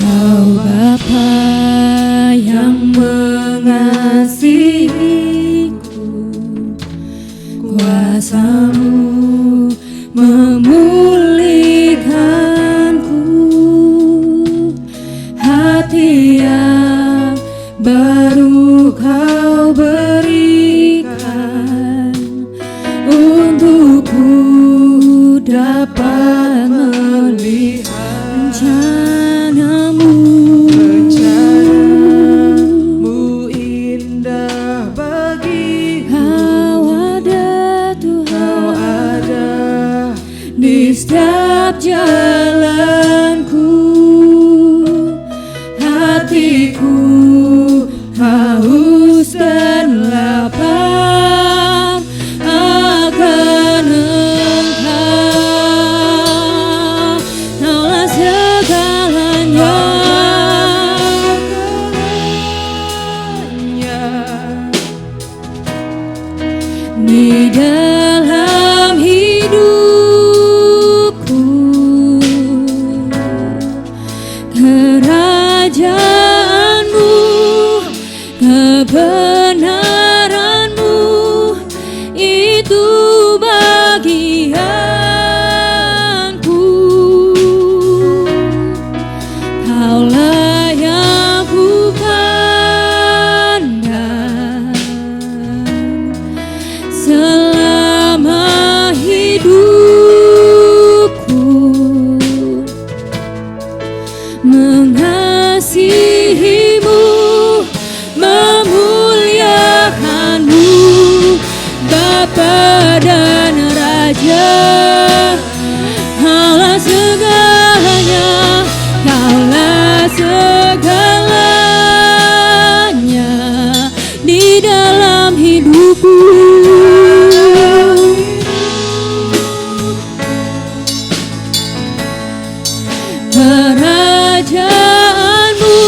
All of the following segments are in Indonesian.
Kau Bapa yang mengasihiku, kuasa-Mu memulihkanku, hati yang baru Kau berikan untukku dapat melihat rencana-Mu indah bagiku. Kau ada Tuhan, Kau ada di setiap jalanku. Hatiku haus dan lapar akan Engkau. Kaulah segalanya, di dalam hidupku. Kerajaan-Mu, kebenaran-Mu, itu bagianku. Kaulah yang ku pandang selama hidupku, mengasihi-Mu, memuliakan-Mu, Bapa dan Raja. Kaulah segalanya, Kaulah segalanya di dalam hidupku. Kerajaan-Mu,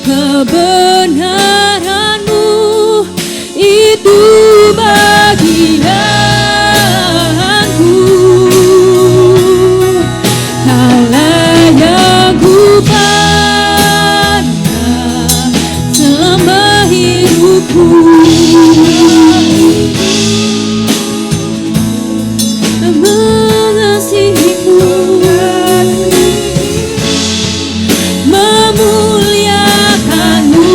kebenaran-Mu, itu bagianku. Kaulah yang ku pandang selama hidupku, mengasihi-Mu, memuliakan-Mu,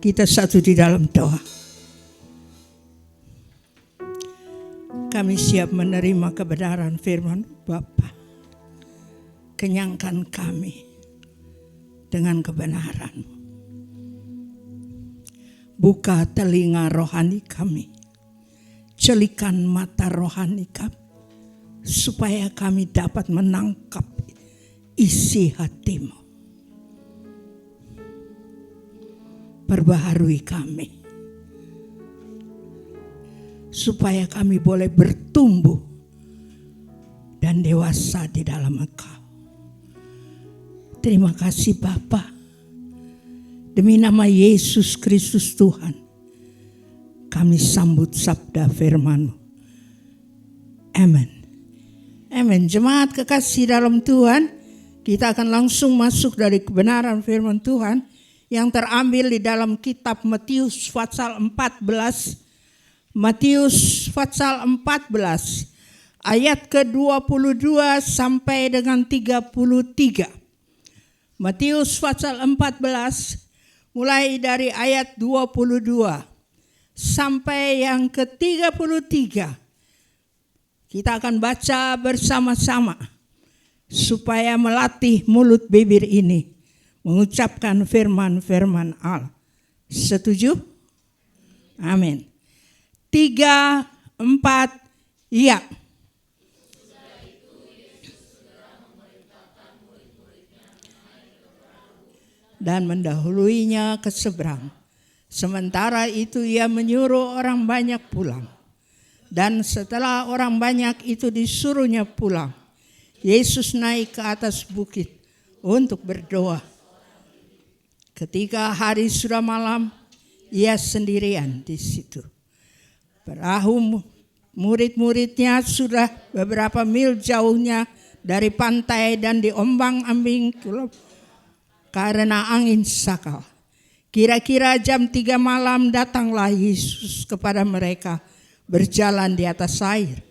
Kita satu di dalam doa. Kami siap menerima kebenaran firman Bapa. Kenyangkan kami dengan kebenaran. Buka telinga rohani kami. Celikan mata rohani kami. Supaya kami dapat menangkap isi hatimu. Perbaharui kami. Supaya kami boleh bertumbuh dan dewasa di dalam Engkau. Terima kasih Bapa. Demi nama Yesus Kristus Tuhan, kami sambut sabda firman-Mu. Amin. Amin. Jemaat kekasih dalam Tuhan, kita akan langsung masuk dari kebenaran firman Tuhan yang terambil di dalam kitab Matius pasal 14. Matius pasal 14 ayat ke-22 sampai dengan 33. Matius pasal 14 mulai dari ayat 22 sampai yang ke-33. Kita akan baca bersama-sama supaya melatih mulut bibir ini mengucapkan firman-firman Allah. Setuju? Amin. 3, 4, iya. Dan mendahuluinya ke seberang. Sementara itu ia menyuruh orang banyak pulang. Dan setelah orang banyak itu disuruhnya pulang, Yesus naik ke atas bukit untuk berdoa. Ketika hari sudah malam, ia sendirian di situ. Perahu murid-muridnya sudah beberapa mil jauhnya dari pantai dan diombang-ambing karena angin sakal. Kira-kira jam 3 malam datanglah Yesus kepada mereka berjalan di atas air.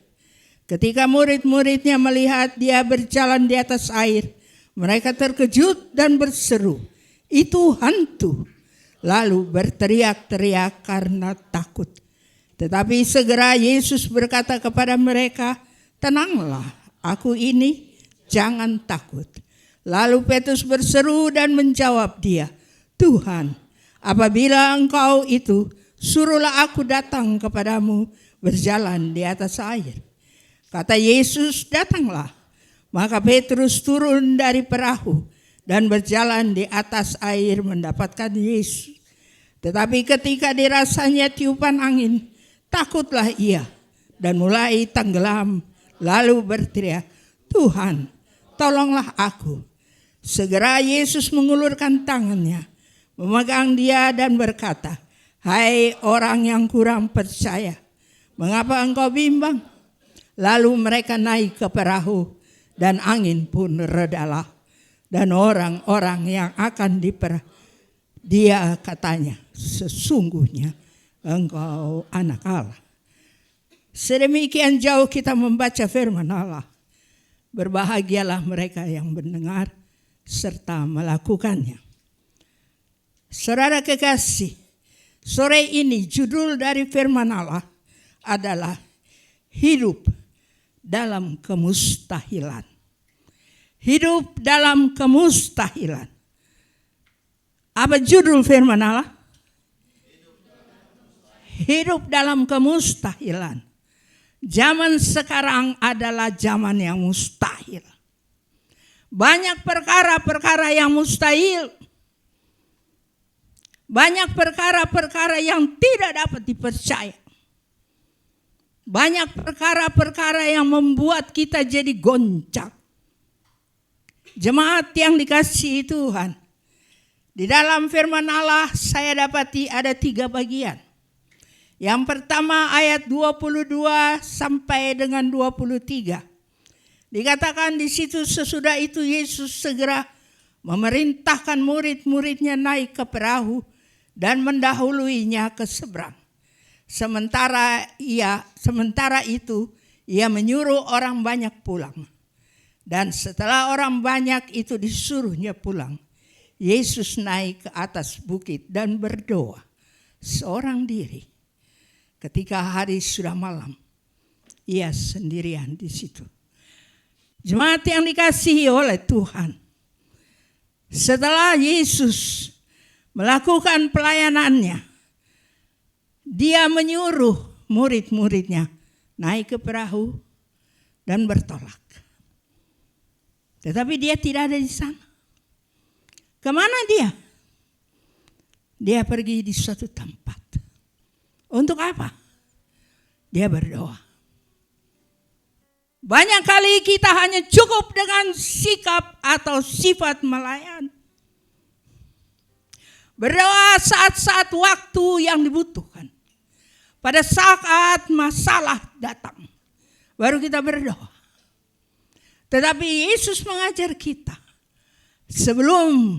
Ketika murid-muridnya melihat dia berjalan di atas air, mereka terkejut dan berseru, "Itu hantu!" Lalu berteriak-teriak karena takut. Tetapi segera Yesus berkata kepada mereka, "Tenanglah, aku ini, jangan takut." Lalu Petrus berseru dan menjawab dia, "Tuhan, apabila Engkau itu, suruhlah aku datang kepadamu berjalan di atas air." Kata Yesus, "Datanglah." Maka Petrus turun dari perahu dan berjalan di atas air mendapatkan Yesus. Tetapi ketika dirasanya tiupan angin, takutlah ia dan mulai tenggelam, lalu berteriak, "Tuhan, tolonglah aku." Segera Yesus mengulurkan tangannya, memegang dia dan berkata, "Hai orang yang kurang percaya, mengapa engkau bimbang?" Lalu mereka naik ke perahu dan angin pun redalah. Dan orang-orang yang akan dia katanya, "Sesungguhnya Engkau anak Allah." Sedemikian jauh kita membaca firman Allah. Berbahagialah mereka yang mendengar serta melakukannya. Saudara kekasih, sore ini judul dari firman Allah adalah hidup dalam kemustahilan. Hidup dalam kemustahilan. Apa judul firman Allah? Hidup dalam kemustahilan. Zaman sekarang adalah zaman yang mustahil. Banyak perkara-perkara yang mustahil. Banyak perkara-perkara yang tidak dapat dipercaya. Banyak perkara-perkara yang membuat kita jadi goncang. Jemaat yang dikasihi Tuhan, di dalam firman Allah saya dapati ada 3 bagian. Yang pertama ayat 22 sampai dengan 23. Dikatakan di situ, sesudah itu Yesus segera memerintahkan murid-muridnya naik ke perahu dan mendahuluinya ke seberang. Sementara itu ia menyuruh orang banyak pulang. Dan setelah orang banyak itu disuruhnya pulang, Yesus naik ke atas bukit dan berdoa seorang diri. Ketika hari sudah malam, ia sendirian di situ. Jemaat yang dikasihi oleh Tuhan, setelah Yesus melakukan pelayanannya, dia menyuruh murid-muridnya naik ke perahu dan bertolak. Tetapi dia tidak ada di sana. Kemana dia? Dia pergi di suatu tempat. Untuk apa? Dia berdoa. Banyak kali kita hanya cukup dengan sikap atau sifat melayani. Berdoa saat-saat waktu yang dibutuhkan. Pada saat masalah datang, baru kita berdoa. Tetapi Yesus mengajar kita, sebelum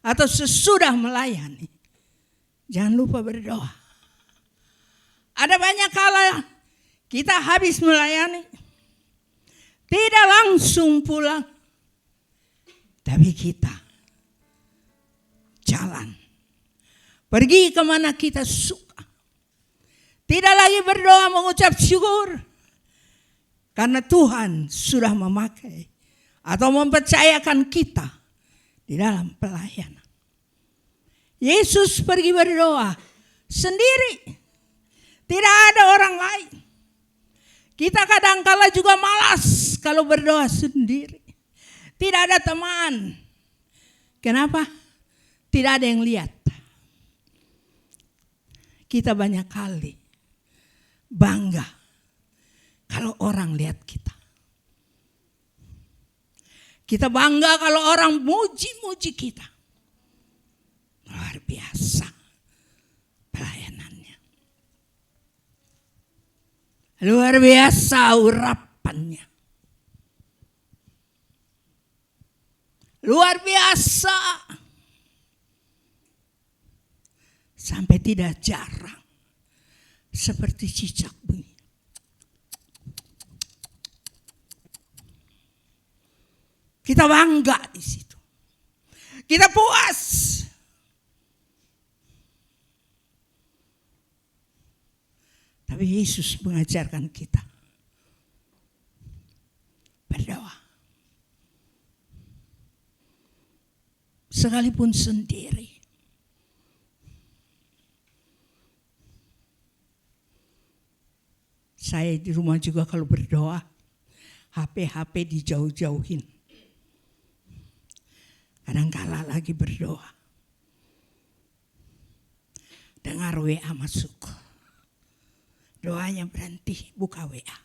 atau sesudah melayani, jangan lupa berdoa. Ada banyak kala kita habis melayani, tidak langsung pulang, tapi kita jalan, pergi kemana kita suka. Tidak lagi berdoa mengucap syukur, karena Tuhan sudah memakai atau mempercayakan kita di dalam pelayanan. Yesus pergi berdoa sendiri. Tidak ada orang lain. Kita kadang-kala juga malas kalau berdoa sendiri. Tidak ada teman. Kenapa? Tidak ada yang lihat. Kita banyak kali bangga kalau orang lihat kita. Kita bangga kalau orang muji-muji kita. Luar biasa pelayanannya. Luar biasa urapannya. Luar biasa. Sampai tidak jarang. Seperti cicak bunyi. Kita bangga di situ. Kita puas. Tapi Yesus mengajarkan kita berdoa. Sekalipun sendiri. Saya di rumah juga kalau berdoa, HP dijauh-jauhin. Kadang-kala lagi berdoa, dengar WA masuk. Doanya berhenti, buka WA.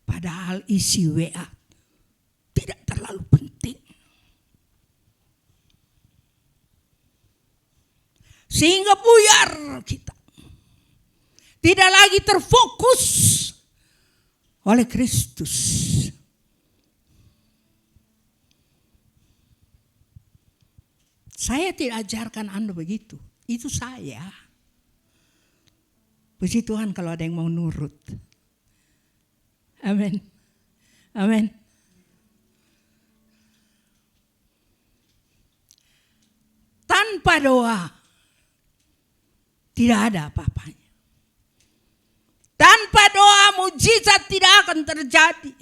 Padahal isi WA tidak terlalu penting. Sehingga buyar kita. Tidak lagi terfokus oleh Kristus. Saya tidak ajarkan Anda begitu. Itu saya. Puji Tuhan kalau ada yang mau nurut. Amin. Amin. Tanpa doa tidak ada apa-apanya. Tanpa doa mujizat tidak akan terjadi.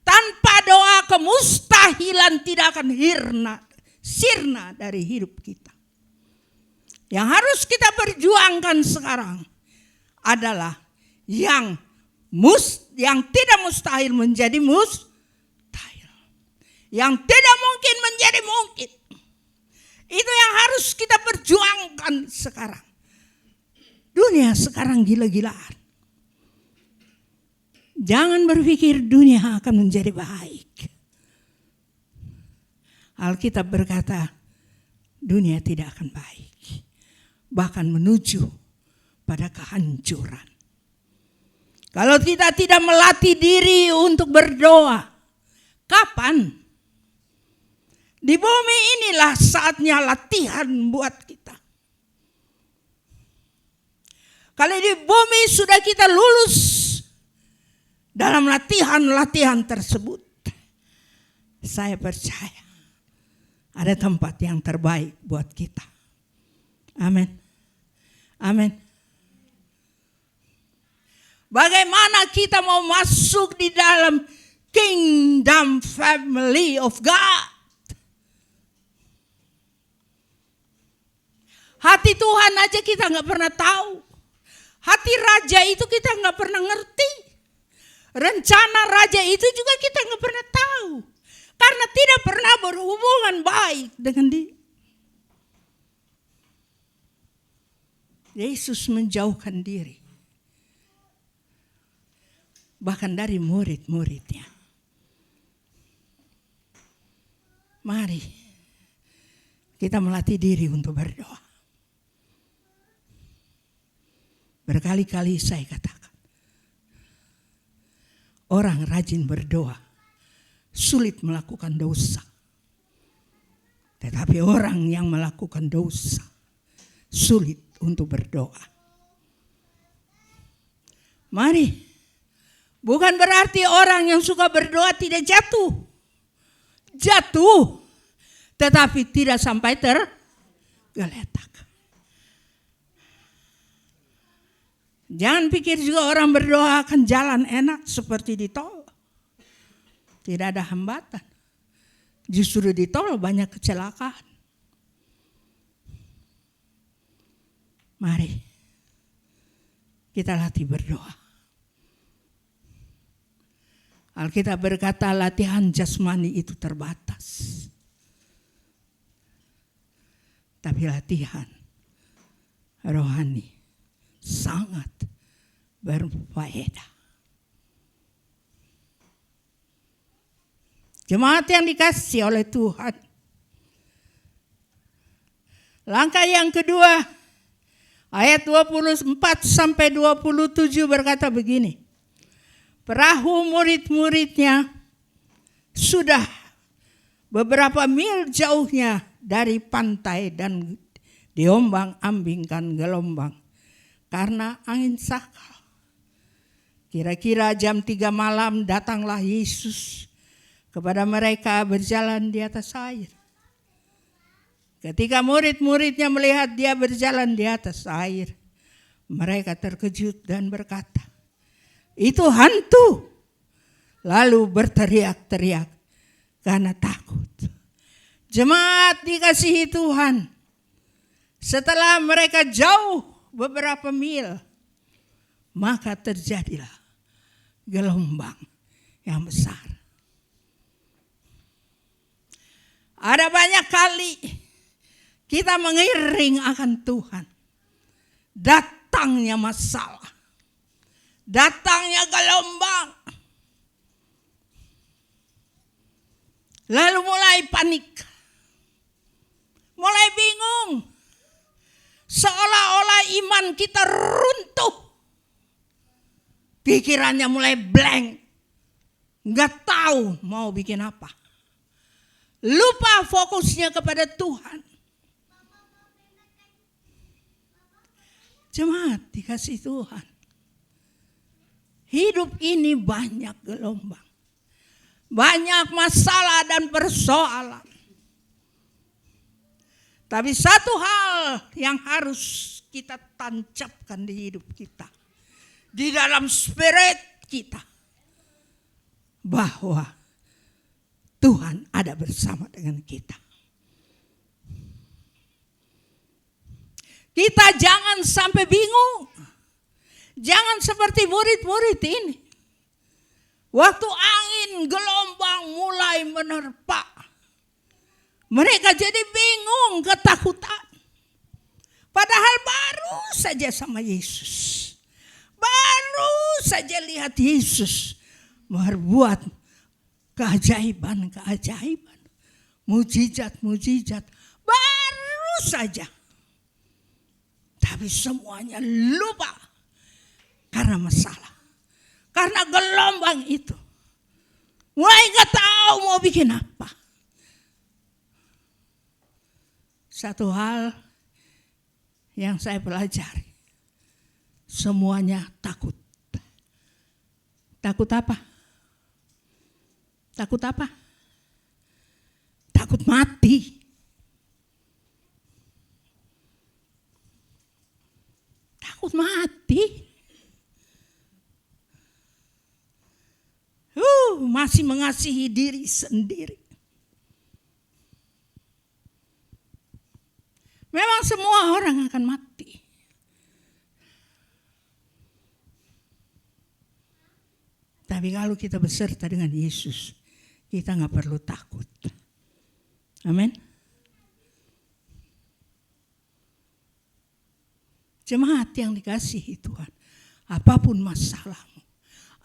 Tanpa doa kemustahilan tidak akan sirna dari hidup kita. Yang harus kita perjuangkan sekarang adalah yang tidak mustahil menjadi mustahil. Yang tidak mungkin menjadi mungkin. Itu yang harus kita perjuangkan sekarang. Dunia sekarang gila-gilaan. Jangan berpikir dunia akan menjadi baik. Alkitab berkata, dunia tidak akan baik. Bahkan menuju pada kehancuran. Kalau kita tidak melatih diri untuk berdoa, kapan? Di bumi inilah saatnya latihan buat kita. Kalau di bumi sudah kita lulus dalam latihan-latihan tersebut, saya percaya ada tempat yang terbaik buat kita. Amin. Amin. Bagaimana kita mau masuk di dalam kingdom family of God? Hati Tuhan aja kita gak pernah tahu. Hati raja itu kita gak pernah ngerti. Rencana raja itu juga kita gak pernah tahu. Karena tidak pernah berhubungan baik dengan dia. Yesus menjauhkan diri. Bahkan dari murid-muridnya. Mari kita melatih diri untuk berdoa. Berkali-kali saya katakan, orang rajin berdoa sulit melakukan dosa. Tetapi orang yang melakukan dosa sulit untuk berdoa. Mari, bukan berarti orang yang suka berdoa tidak jatuh. Jatuh, tetapi tidak sampai tergeletak. Jangan pikir juga orang berdoa akan jalan enak seperti di tol. Tidak ada hambatan. Justru di tol banyak kecelakaan. Mari kita latih berdoa. Alkitab berkata latihan jasmani itu terbatas. Tapi latihan rohani sangat berfaedah. Jemaat yang dikasihi oleh Tuhan. Langkah yang kedua, ayat 24 sampai 27 berkata begini. Perahu murid-muridnya sudah beberapa mil jauhnya dari pantai dan diombang-ambingkan gelombang karena angin sakal. Kira-kira jam 3 malam datanglah Yesus kepada mereka berjalan di atas air. Ketika murid-muridnya melihat dia berjalan di atas air, mereka terkejut dan berkata, "Itu hantu." Lalu berteriak-teriak karena takut. Jemaat dikasihi Tuhan, setelah mereka jauh beberapa mil, maka terjadilah gelombang yang besar. Ada banyak kali kita mengiring akan Tuhan. Datangnya masalah, datangnya gelombang, lalu mulai panik, mulai bingung, seolah-olah iman kita runtuh, pikirannya mulai blank, nggak tahu mau bikin apa, lupa fokusnya kepada Tuhan. Jemaat dikasih Tuhan, hidup ini banyak gelombang, banyak masalah dan persoalan. Tapi satu hal yang harus kita tancapkan di hidup kita, di dalam spirit kita, bahwa Tuhan ada bersama dengan kita. Kita jangan sampai bingung. Jangan seperti murid-murid ini. Waktu angin gelombang mulai menerpa, mereka jadi bingung, ketakutan. Padahal baru saja sama Yesus. Baru saja lihat Yesus berbuat keajaiban-keajaiban. Mujizat-mujizat. Baru saja. Tapi semuanya lupa karena masalah. Karena gelombang itu. Mulai gak tahu mau bikin apa. Satu hal yang saya pelajari. Semuanya takut. Takut apa? Takut apa? Takut mati. Takut mati. Masih mengasihi diri sendiri. Memang semua orang akan mati. Tapi kalau kita beserta dengan Yesus, kita nggak perlu takut. Amin. Jemaat yang dikasihi Tuhan, apapun masalahmu,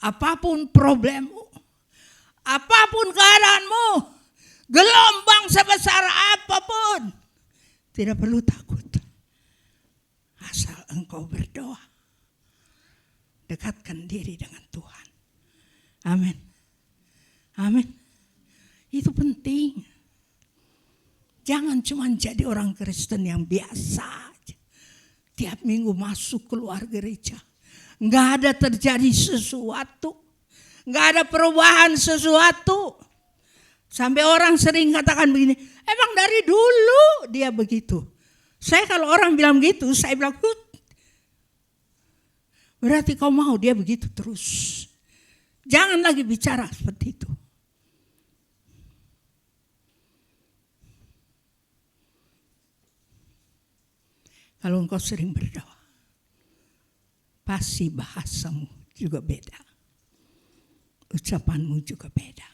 apapun problemmu, apapun keadaanmu, gelombang sebesar apapun, tidak perlu takut. Asal engkau berdoa, dekatkan diri dengan Tuhan. Amin. Amin. Itu penting. Jangan cuma jadi orang Kristen yang biasa aja. Tiap minggu masuk keluar gereja. Nggak ada terjadi sesuatu. Nggak ada perubahan sesuatu. Sampai orang sering katakan begini, emang dari dulu dia begitu. Saya kalau orang bilang gitu, saya bilang, berarti kau mau dia begitu terus. Jangan lagi bicara seperti itu. Kalau engkau sering berdoa, pasti bahasamu juga beda. Ucapanmu juga beda.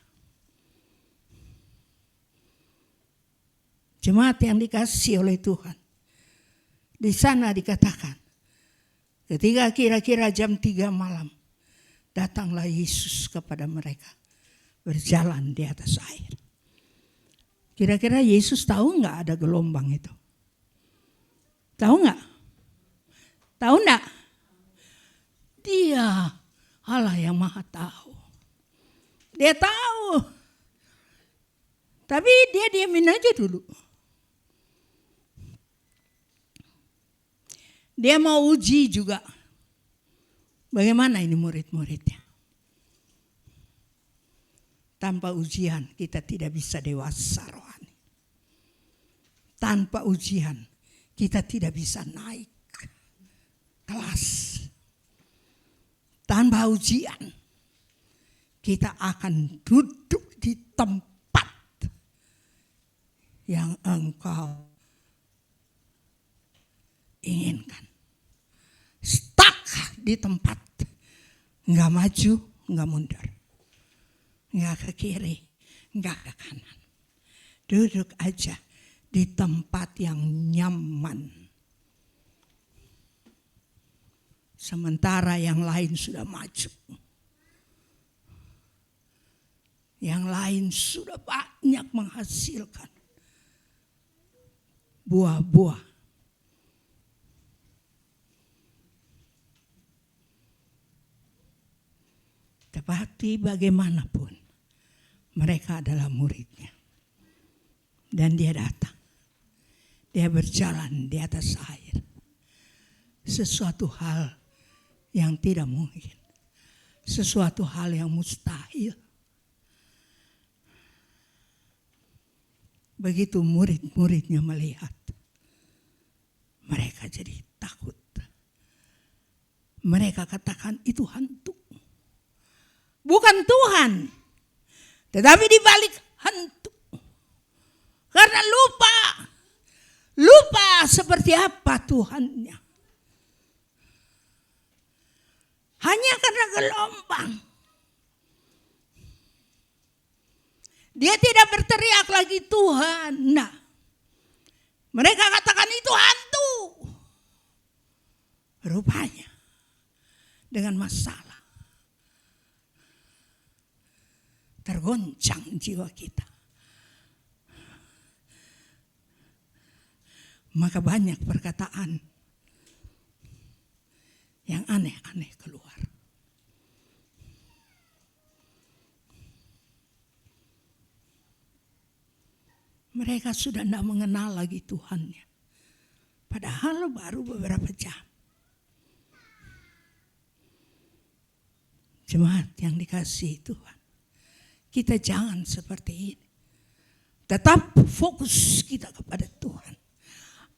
Jemaat yang dikasihi oleh Tuhan. Di sana dikatakan, ketika kira-kira jam 3 malam, datanglah Yesus kepada mereka, berjalan di atas air. Kira-kira Yesus tahu nggak ada gelombang itu? Tahu nggak? Tahu nggak? Dia Allah yang Maha Tahu. Dia tahu. Tapi dia diamin aja dulu. Dia mau uji juga. Bagaimana ini murid-muridnya? Tanpa ujian kita tidak bisa dewasa rohani. Tanpa ujian kita tidak bisa naik kelas. Tanpa ujian kita akan duduk di tempat yang engkau inginkan. Stuck di tempat. Nggak maju, nggak mundur. Nggak ke kiri, nggak ke kanan. Duduk aja di tempat yang nyaman. Sementara yang lain sudah maju. Yang lain sudah banyak menghasilkan buah-buah. Tetapi bagaimanapun mereka adalah muridnya. Dan dia datang. Dia berjalan di atas air. Sesuatu hal yang tidak mungkin. Sesuatu hal yang mustahil. Begitu murid-muridnya melihat, mereka jadi takut. Mereka katakan itu hantu. Bukan Tuhan. Tetapi di balik hantu. Karena lupa seperti apa Tuhannya. Hanya karena gelombang. Dia tidak berteriak lagi Tuhan. Nah, mereka katakan itu hantu. Rupanya dengan masalah. Tergoncang jiwa kita. Maka banyak perkataan yang aneh-aneh keluar. Mereka sudah tidak mengenal lagi Tuhannya. Padahal baru beberapa jam. Jemaat yang dikasihi Tuhan, kita jangan seperti ini. Tetap fokus kita kepada Tuhan.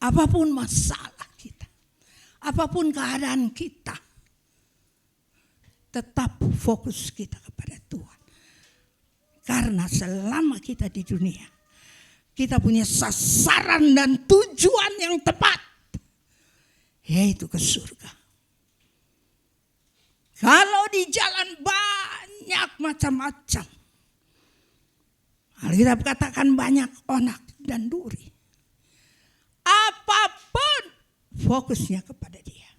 Apapun masalah kita, apapun keadaan kita, tetap fokus kita kepada Tuhan. Karena selama kita di dunia, kita punya sasaran dan tujuan yang tepat, yaitu ke surga. Kalau di jalan banyak macam-macam, Alkitab katakan banyak onak dan duri. Apapun fokusnya kepada Dia.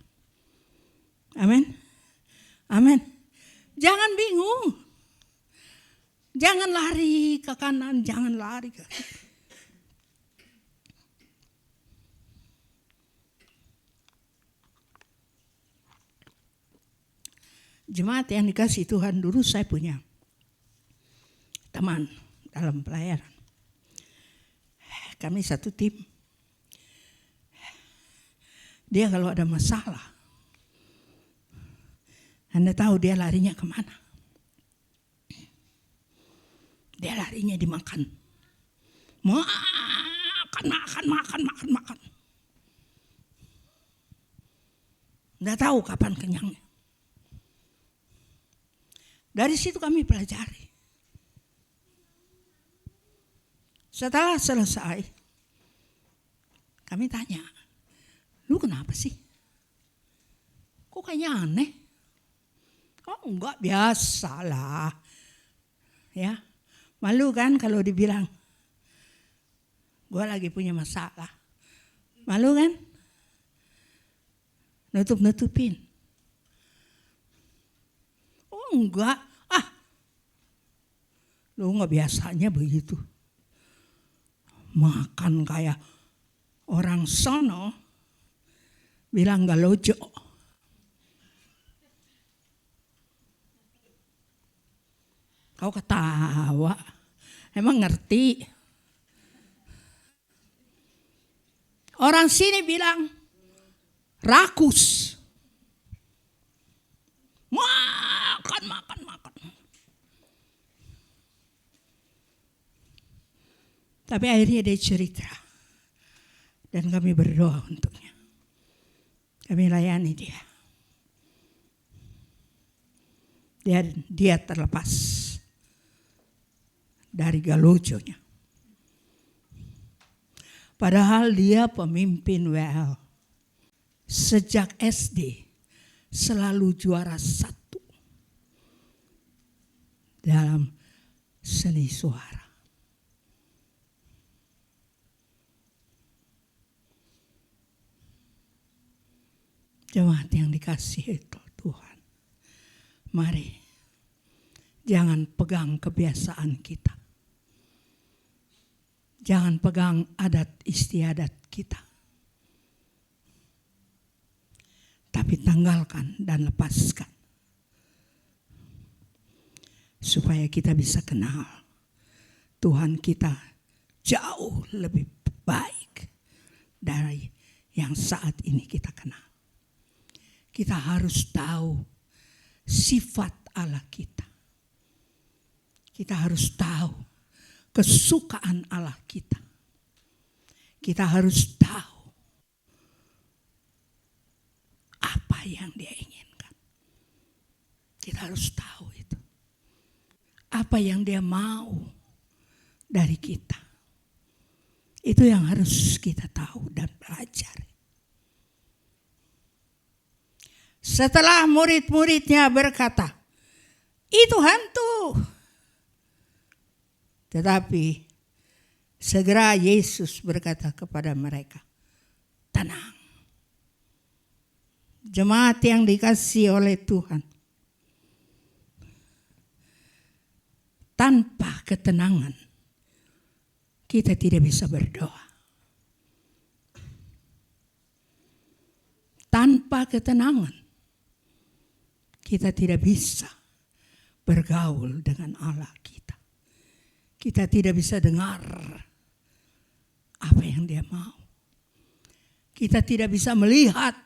Amin. Amin. Jangan bingung. Jangan lari ke kanan, jangan lari ke kiri. Jemaat yang dikasih Tuhan, dulu saya punya teman dalam pelayanan. Kami satu tim. Dia kalau ada masalah, Anda tahu dia larinya kemana? Dia larinya dimakan. Makan. Nggak tahu kapan kenyangnya. Dari situ kami pelajari. Setelah selesai, kami tanya, lu kenapa sih? Kok kayaknya aneh? Oh enggak, biasa lah. Ya, malu kan kalau dibilang, gue lagi punya masalah. Malu kan? Nutup-nutupin. Oh enggak. Lu gak biasanya begitu. Makan kayak orang sono bilang gak lojo. Kau ketawa. Emang ngerti? Orang sini bilang rakus. Makan. Tapi akhirnya dia cerita. Dan kami berdoa untuknya. Kami layani dia. Dia terlepas dari galojonya. Padahal dia pemimpin WL. Sejak SD selalu juara 1 dalam seni suara. Jemaat yang dikasihi Tuhan, mari jangan pegang kebiasaan kita. Jangan pegang adat istiadat kita. Tapi tanggalkan dan lepaskan. Supaya kita bisa kenal Tuhan kita jauh lebih baik dari yang saat ini kita kenal. Kita harus tahu sifat Allah kita. Kita harus tahu kesukaan Allah kita. Kita harus tahu apa yang Dia inginkan. Kita harus tahu itu. Apa yang Dia mau dari kita. Itu yang harus kita tahu dan pelajari. Setelah murid-muridnya berkata, itu hantu. Tetapi segera Yesus berkata kepada mereka, tenang. Jemaat yang dikasihi oleh Tuhan. Tanpa ketenangan, kita tidak bisa berdoa. Tanpa ketenangan, kita tidak bisa bergaul dengan Allah kita. Kita tidak bisa dengar apa yang Dia mau. Kita tidak bisa melihat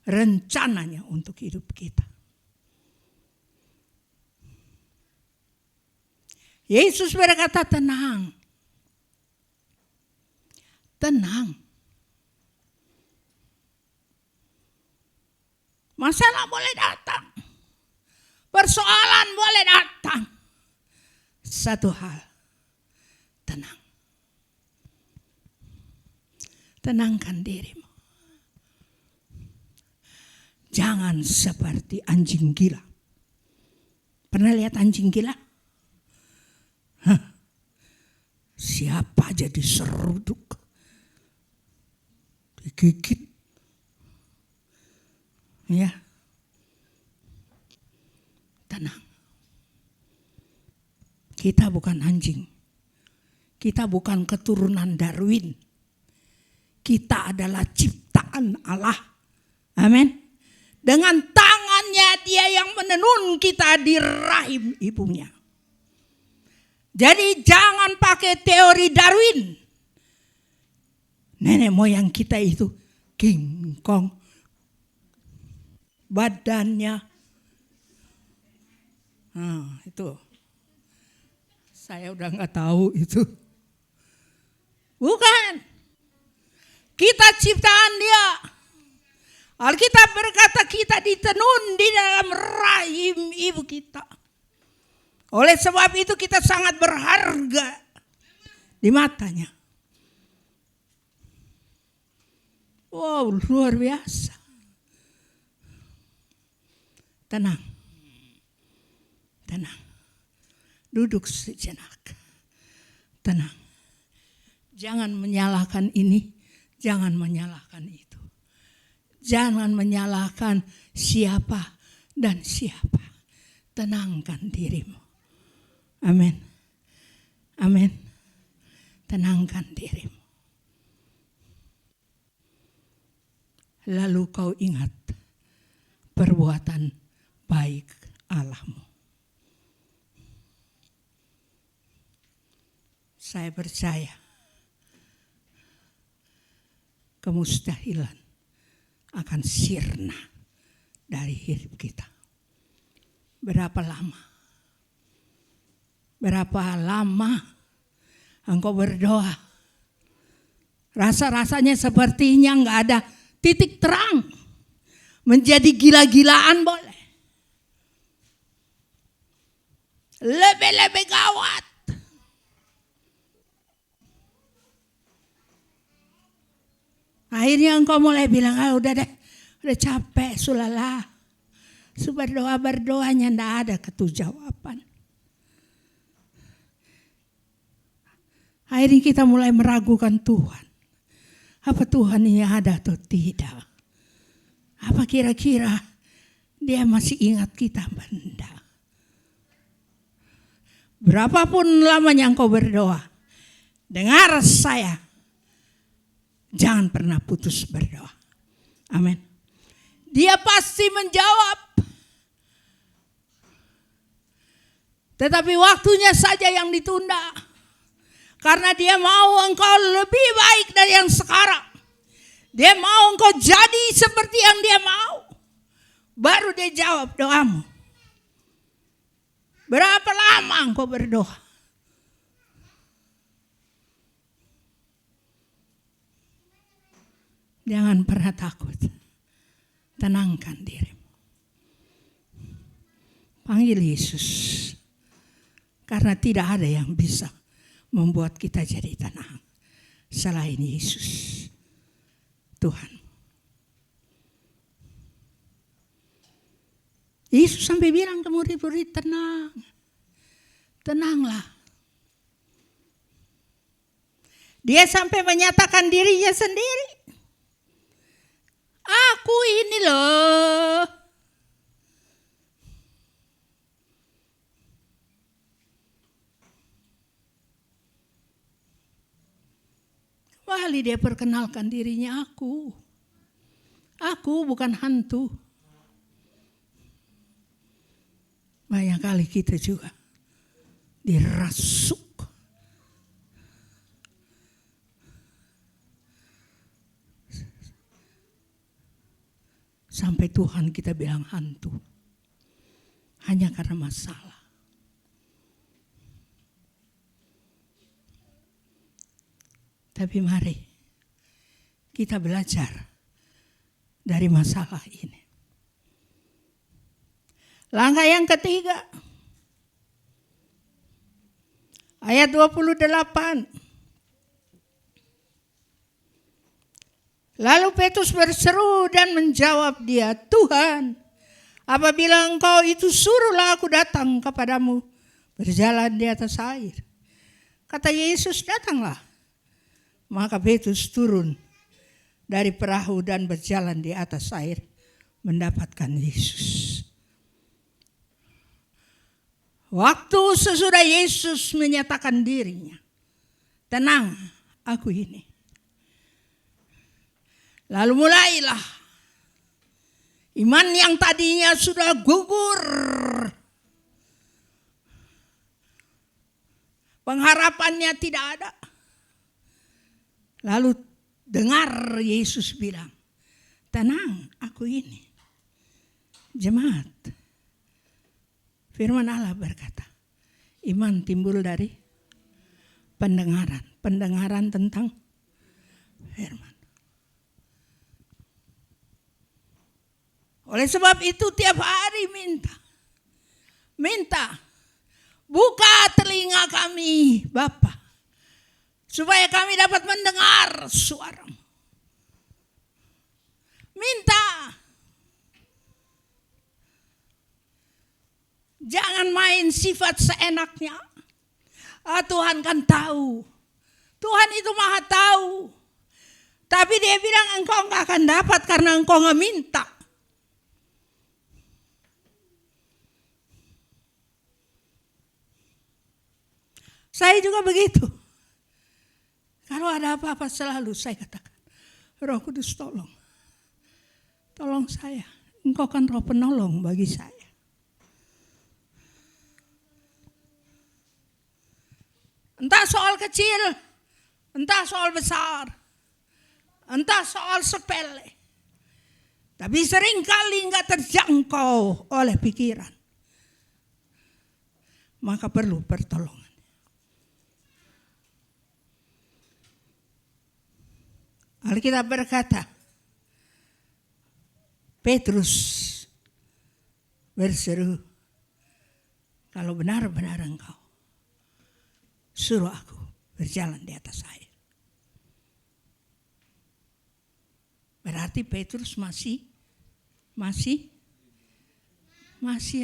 rencananya untuk hidup kita. Yesus berkata, tenang. Tenang. Masalah boleh datang. Persoalan boleh datang. Satu hal, tenang. Tenangkan dirimu. Jangan seperti anjing gila. Pernah lihat anjing gila? Siapa aja diseruduk, digigit. Ya. Tenang. Kita bukan anjing. Kita bukan keturunan Darwin. Kita adalah ciptaan Allah. Amin. Dengan tangannya Dia yang menenun kita di rahim ibunya. Jadi jangan pakai teori Darwin. Nenek moyang kita itu King Kong. Badannya. Itu. Saya udah gak tahu itu. Bukan. Kita ciptaan Dia. Alkitab berkata kita ditenun di dalam rahim ibu kita. Oleh sebab itu kita sangat berharga di matanya. Wow, luar biasa. Tenang. Tenang. Duduk sejenak. Tenang. Jangan menyalahkan ini, jangan menyalahkan itu. Jangan menyalahkan siapa dan siapa. Tenangkan dirimu. Amin. Amin. Tenangkan dirimu. Lalu kau ingat perbuatan baik Allahmu. Saya percaya kemustahilan akan sirna dari hidup kita. Berapa lama? Berapa lama engkau berdoa? Rasa-rasanya sepertinya enggak ada titik terang. Menjadi gila-gilaan boleh. Lebih-lebih gawat. Akhirnya engkau mulai bilang, udah deh, udah capek, sulalah. Berdoa-berdoanya enggak ada ketujawaban. Akhirnya kita mulai meragukan Tuhan. Apa Tuhan ini ada atau tidak? Apa kira-kira Dia masih ingat kita? Benda. Berapapun lamanya engkau berdoa, dengar saya. Jangan pernah putus berdoa. Amin. Dia pasti menjawab. Tetapi waktunya saja yang ditunda. Karena Dia mau engkau lebih baik dari yang sekarang. Dia mau engkau jadi seperti yang Dia mau. Baru Dia jawab doamu. Berapa lama engkau berdoa? Jangan pernah takut. Tenangkan dirimu. Panggil Yesus. Karena tidak ada yang bisa membuat kita jadi tenang selain Yesus, Tuhan. Yesus sampai bilang ke murid-murid, tenang. Tenanglah. Dia sampai menyatakan dirinya sendiri. Aku ini loh. Kembali Dia perkenalkan dirinya, aku. Aku bukan hantu. Banyak kali kita juga dirasuk. Sampai Tuhan kita bilang hantu. Hanya karena masalah. Tapi mari kita belajar dari masalah ini. Langkah yang ketiga, ayat 28. Lalu Petrus berseru dan menjawab dia, Tuhan, apabila engkau itu suruhlah aku datang kepadamu berjalan di atas air. Kata Yesus, datanglah. Maka Petrus turun dari perahu dan berjalan di atas air mendapatkan Yesus. Waktu sesudah Yesus menyatakan dirinya, tenang, aku ini. Lalu mulailah iman yang tadinya sudah gugur. Pengharapannya tidak ada. Lalu dengar Yesus bilang, tenang, aku ini. Jemaat, firman Allah berkata, iman timbul dari pendengaran. Pendengaran tentang firman. Oleh sebab itu tiap hari minta, buka telinga kami Bapa, supaya kami dapat mendengar suara-Mu. Minta. Jangan main sifat seenaknya. Tuhan kan tahu. Tuhan itu maha tahu. Tapi dia bilang engkau gak akan dapat karena engkau gak minta. Saya juga begitu. Kalau ada apa-apa selalu saya katakan, Roh Kudus tolong. Tolong saya. Engkau kan roh penolong bagi saya. Entah soal kecil, entah soal besar, entah soal sepele. Tapi seringkali enggak terjangkau oleh pikiran. Maka perlu pertolongan. Alkitab berkata, Petrus berseru, kalau benar-benar engkau suruh aku berjalan di atas air. Berarti Petrus masih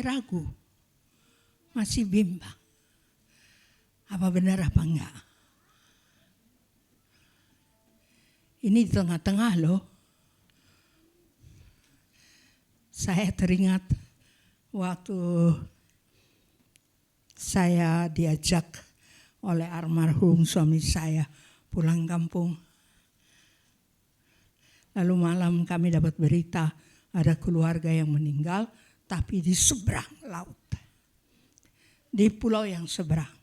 ragu, masih bimbang. Apa benar apa enggak? Ini di tengah-tengah loh. Saya teringat waktu saya diajak oleh almarhum suami saya pulang kampung. Lalu malam kami dapat berita ada keluarga yang meninggal, tapi di seberang laut. Di pulau yang seberang.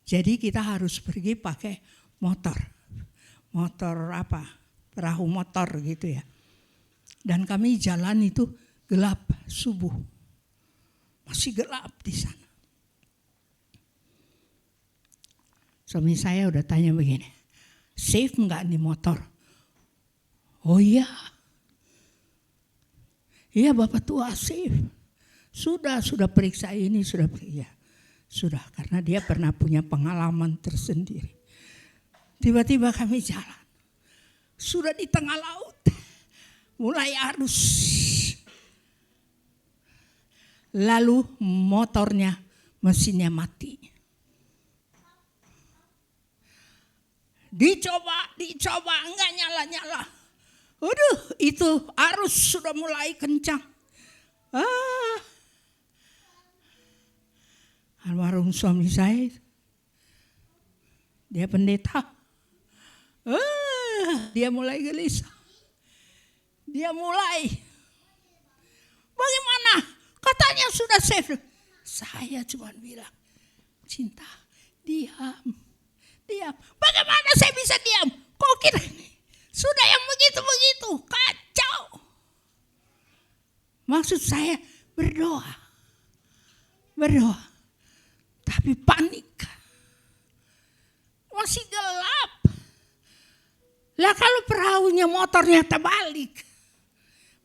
Jadi kita harus pergi pakai motor. Motor apa? Perahu motor gitu ya. Dan kami jalan itu gelap subuh. Masih gelap di sana. Suami saya udah tanya begini, safe enggak di motor? Oh iya. Iya Bapak tua safe. Sudah periksa ini, sudah periksa. Sudah, karena dia pernah punya pengalaman tersendiri. Tiba-tiba kami jalan. Sudah di tengah laut. Mulai arus. Lalu motornya, mesinnya mati. Dicoba, enggak nyala-nyala. Waduh, itu arus sudah mulai kencang. Almarhum suami saya, dia pendeta. Dia mulai gelisah. Dia mulai, bagaimana? Katanya sudah safe. Saya cuma bilang, cinta, diam. Bagaimana saya bisa diam? Kok kira ini? Sudah yang begitu-begitu, kacau. Maksud saya berdoa. Tapi panik. Masih gelap. Lah kalau perahunya motornya terbalik,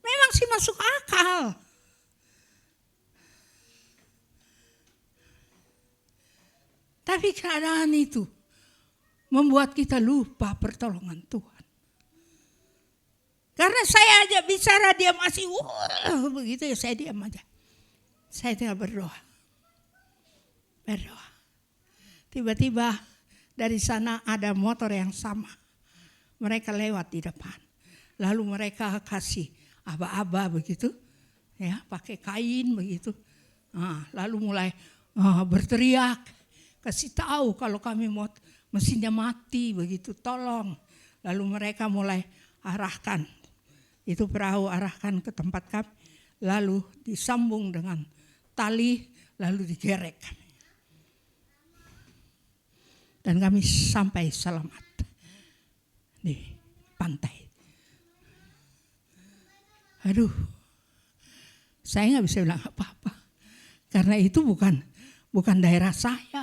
memang sih masuk akal. Tapi keadaan itu membuat kita lupa pertolongan Tuhan. Karena saya aja bicara dia masih begitu ya, saya diam aja. Saya tinggal berdoa. Tiba-tiba dari sana ada motor yang sama. Mereka lewat di depan. Lalu mereka kasih aba-aba begitu, ya, pakai kain begitu. Nah, lalu mulai berteriak, kasih tahu kalau kami mesinnya mati begitu, tolong. Lalu mereka mulai arahkan itu perahu, arahkan ke tempat kami, lalu disambung dengan tali, lalu digerek. Dan kami sampai selamat di pantai. Aduh, saya nggak bisa bilang apa-apa, karena itu bukan daerah saya,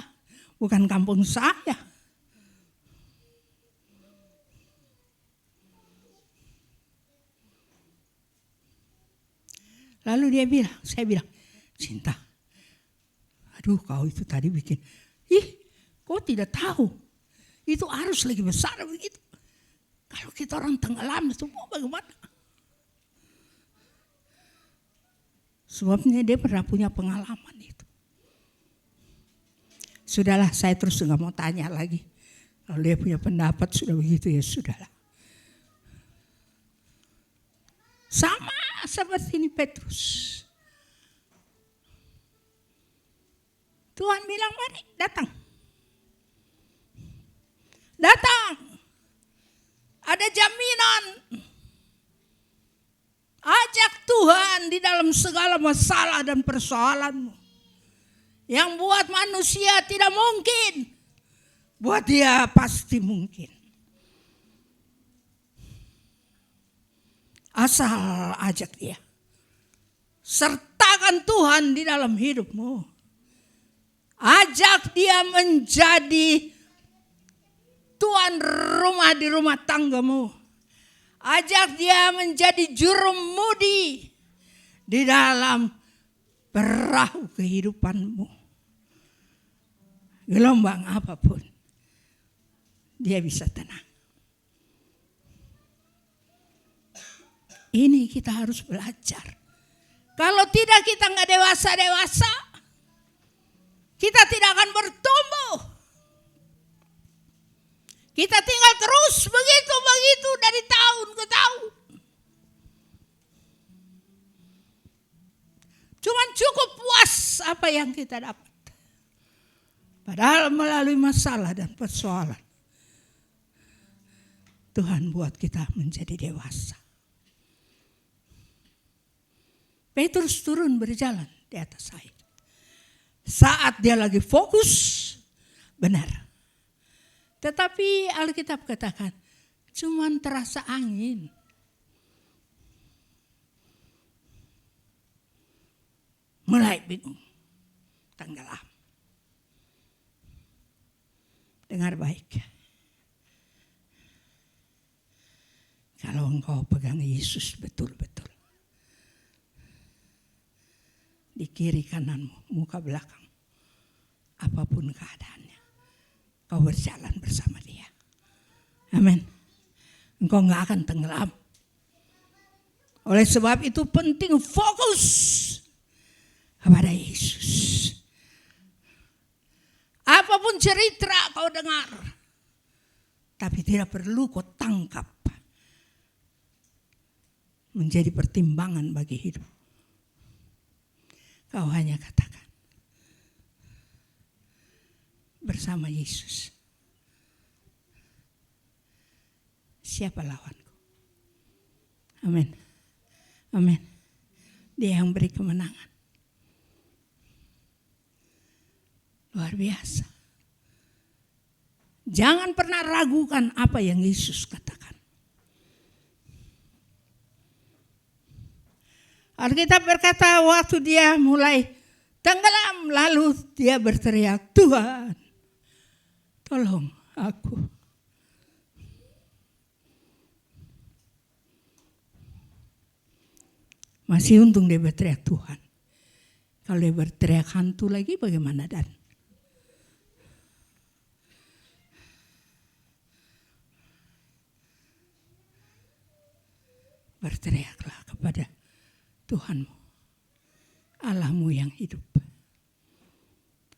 bukan kampung saya. Lalu saya bilang, Cinta, aduh kau itu tadi bikin, kau tidak tahu, itu arus lagi besar begitu. Kalau kita orang tenggelam semua bagaimana? Sebabnya dia pernah punya pengalaman itu. Sudahlah, saya terus nggak mau tanya lagi. Kalau dia punya pendapat sudah begitu ya sudahlah. Sama seperti ini Petrus. Tuhan bilang, mari datang. Ada jaminan. Ajak Tuhan di dalam segala masalah dan persoalanmu. Yang buat manusia tidak mungkin, buat dia pasti mungkin. Asal ajak dia. Sertakan Tuhan di dalam hidupmu. Ajak dia menjadi tuan rumah di rumah tanggamu. Ajak dia menjadi jurumudi di dalam perahu kehidupanmu. Gelombang apapun, dia bisa tenang. Ini kita harus belajar. Kalau tidak kita nggak dewasa, kita tidak akan bertumbuh. Kita tinggal terus begitu dari tahun ke tahun. Cuman cukup puas apa yang kita dapat. Padahal melalui masalah dan persoalan, Tuhan buat kita menjadi dewasa. Petrus turun berjalan di atas air. Saat dia lagi fokus, benar. Tetapi Alkitab katakan, cuman terasa angin. Mulai bingung, tenggelam. Dengar baik. Kalau engkau pegang Yesus betul-betul, di kiri kananmu, muka belakang, apapun keadaannya, kau berjalan bersama dia. Amin. Engkau gak akan tenggelam. Oleh sebab itu penting fokus kepada Yesus. Apapun cerita kau dengar, tapi tidak perlu kau tangkap menjadi pertimbangan bagi hidup. Kau hanya katakan, bersama Yesus, siapa lawanku? Amin. Amin. Dia yang beri kemenangan. Luar biasa. Jangan pernah ragukan apa yang Yesus katakan. Alkitab berkata waktu dia mulai tenggelam, lalu dia berteriak, Tuhan, tolong aku. Masih untung dia berteriak Tuhan. Kalau dia berteriak hantu lagi bagaimana Dan? Berteriaklah kepada Tuhanmu. Allahmu yang hidup.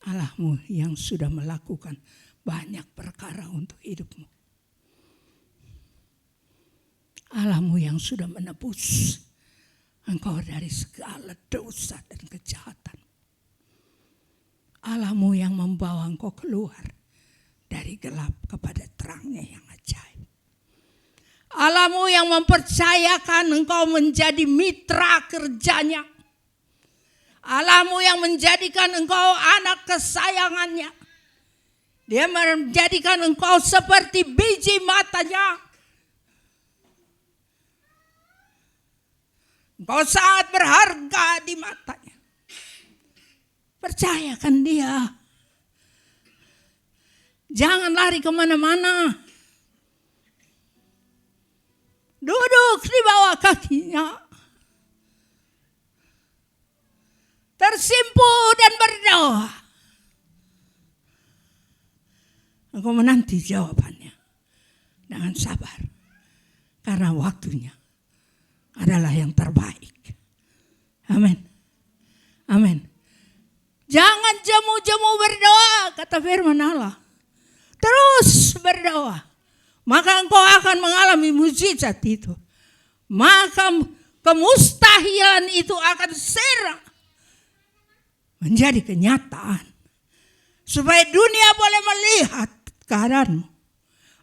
Allahmu yang sudah melakukan banyak perkara untuk hidupmu. Allahmu yang sudah menebus engkau dari segala dosa dan kejahatan. Allahmu yang membawa engkau keluar dari gelap kepada terangnya yang ajaib. Allahmu yang mempercayakan engkau menjadi mitra kerjanya. Allahmu yang menjadikan engkau anak kesayangannya. Dia menjadikan engkau seperti biji matanya. Engkau sangat berharga di matanya. Percayakan dia. Jangan lari kemana-mana. Duduk di bawah kakinya. Tersimpu dan berdoa. Engkau menanti jawabannya dengan sabar. Karena waktunya adalah yang terbaik. Amin. Amin. Jangan jemu-jemu berdoa, kata firman Allah. Terus berdoa. Maka engkau akan mengalami mukjizat itu. Maka kemustahilan itu akan segera menjadi kenyataan. Supaya dunia boleh melihat keadaanmu.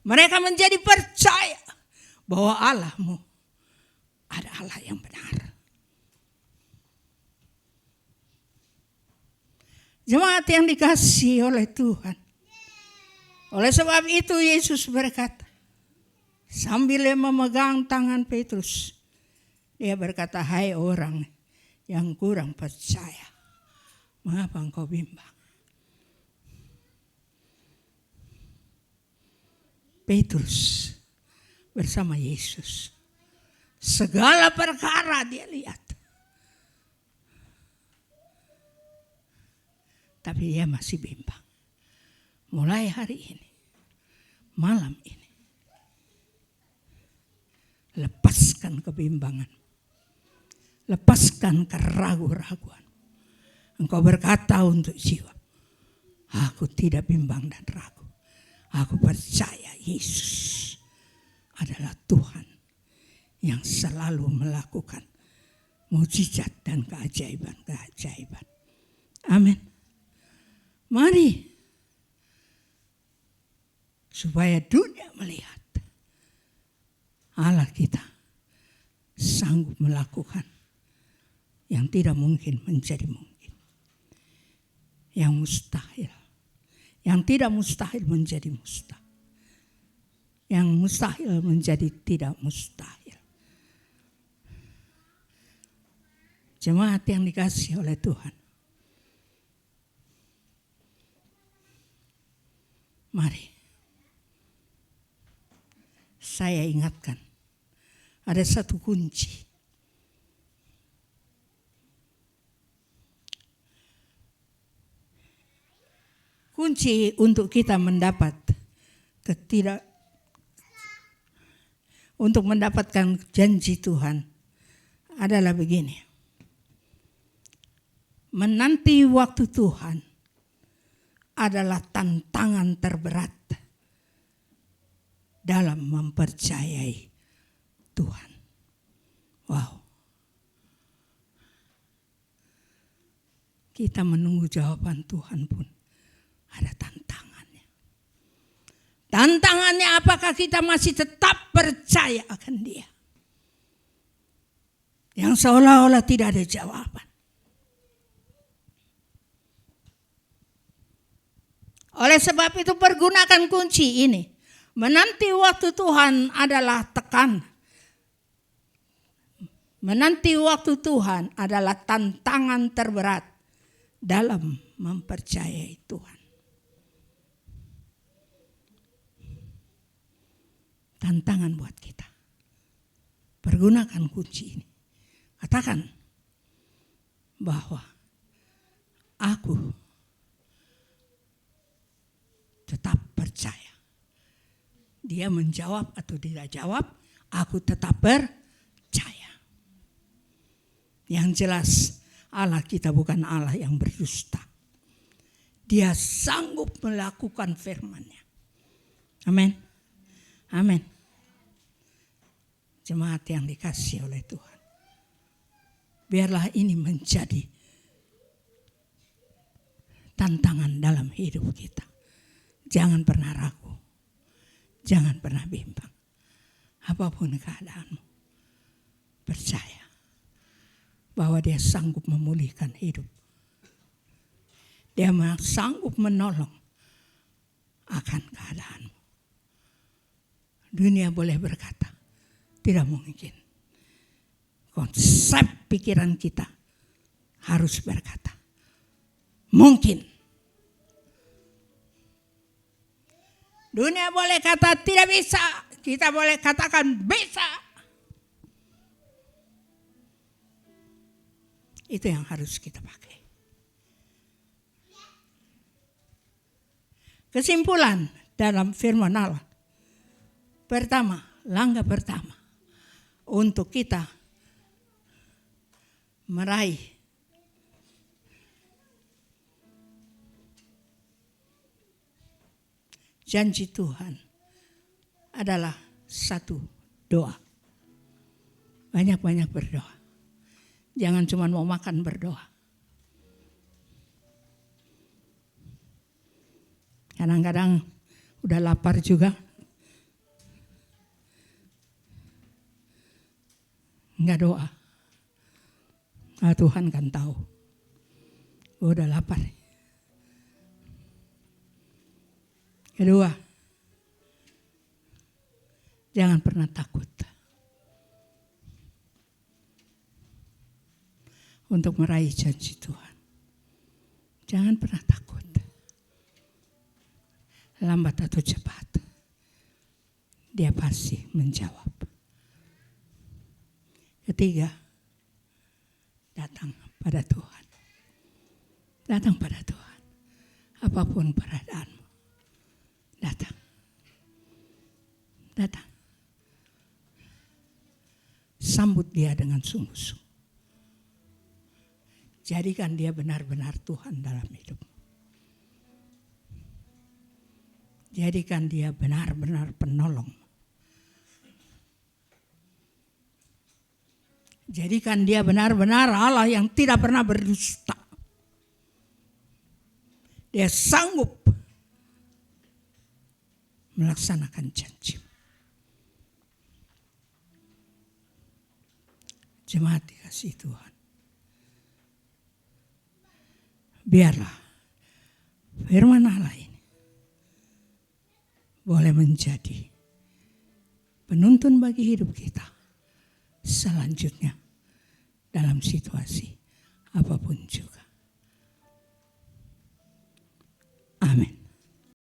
Mereka menjadi percaya bahwa Allahmu ada Allah yang benar. Jemaat yang dikasihi oleh Tuhan. Oleh sebab itu Yesus berkata, sambil dia memegang tangan Petrus, dia berkata, hai orang yang kurang percaya, mengapa engkau bimbang? Petrus bersama Yesus, segala perkara dia lihat. Tapi dia masih bimbang. Mulai hari ini, malam ini, lepaskan kebimbangan. Lepaskan keraguan-raguan. Engkau berkata untuk jiwa, aku tidak bimbang dan ragu. Aku percaya Yesus adalah Tuhan yang selalu melakukan mukjizat dan keajaiban-keajaiban. Amin. Mari. Supaya dunia melihat Allah kita sanggup melakukan yang tidak mungkin menjadi mungkin. Yang mustahil. Yang tidak mustahil menjadi mustahil. Yang mustahil menjadi tidak mustahil. Jemaat yang dikasihi oleh Tuhan. Mari. Saya ingatkan, ada satu kunci. Kunci untuk kita untuk mendapatkan janji Tuhan adalah begini. Menanti waktu Tuhan adalah tantangan terberat dalam mempercayai Tuhan. Wow. Kita menunggu jawaban Tuhan pun ada tantangannya. Tantangannya apakah kita masih tetap percaya akan Dia? Yang seolah-olah tidak ada jawaban. Oleh sebab itu pergunakan kunci ini. Menanti waktu Tuhan adalah tekan. Menanti waktu Tuhan adalah tantangan terberat dalam mempercayai Tuhan. Tantangan buat kita. Pergunakan kunci ini. Katakan, bahwa aku tetap percaya. Dia menjawab atau tidak jawab, aku tetap percaya. Yang jelas Allah kita bukan Allah yang berdusta. Dia sanggup melakukan firman-Nya. Amin. Amin. Jemaat yang dikasihi oleh Tuhan. Biarlah ini menjadi tantangan dalam hidup kita. Jangan pernah ragu. Jangan pernah bimbang. Apapun keadaanmu, percaya bahwa Dia sanggup memulihkan hidup. Dia sanggup menolong akan keadaanmu. Dunia boleh berkata, tidak mungkin. Konsep pikiran kita harus berkata, mungkin. Dunia boleh kata tidak bisa, kita boleh katakan bisa. Itu yang harus kita pakai. Kesimpulan dalam firman Allah. Pertama, langkah pertama untuk kita meraih janji Tuhan adalah satu, doa. Banyak-banyak berdoa. Jangan cuma mau makan, berdoa. Kadang-kadang udah lapar juga. Enggak doa. Nah, Tuhan kan tahu. Udah lapar. Kedua, jangan pernah takut untuk meraih janji Tuhan. Jangan pernah takut. Lambat atau cepat, Dia pasti menjawab. Ketiga, datang pada Tuhan. Datang pada Tuhan. Apapun keadaanmu, datang. Datang. Sambut Dia dengan sungguh-sungguh. Jadikan Dia benar-benar Tuhan dalam hidupmu. Jadikan Dia benar-benar penolong. Jadikan Dia benar-benar Allah yang tidak pernah berdusta. Dia sanggup melaksanakan janji. Jemaat dikasihi Tuhan. Biarlah firman Allah ini boleh menjadi penuntun bagi hidup kita selanjutnya dalam situasi apapun juga. Amin.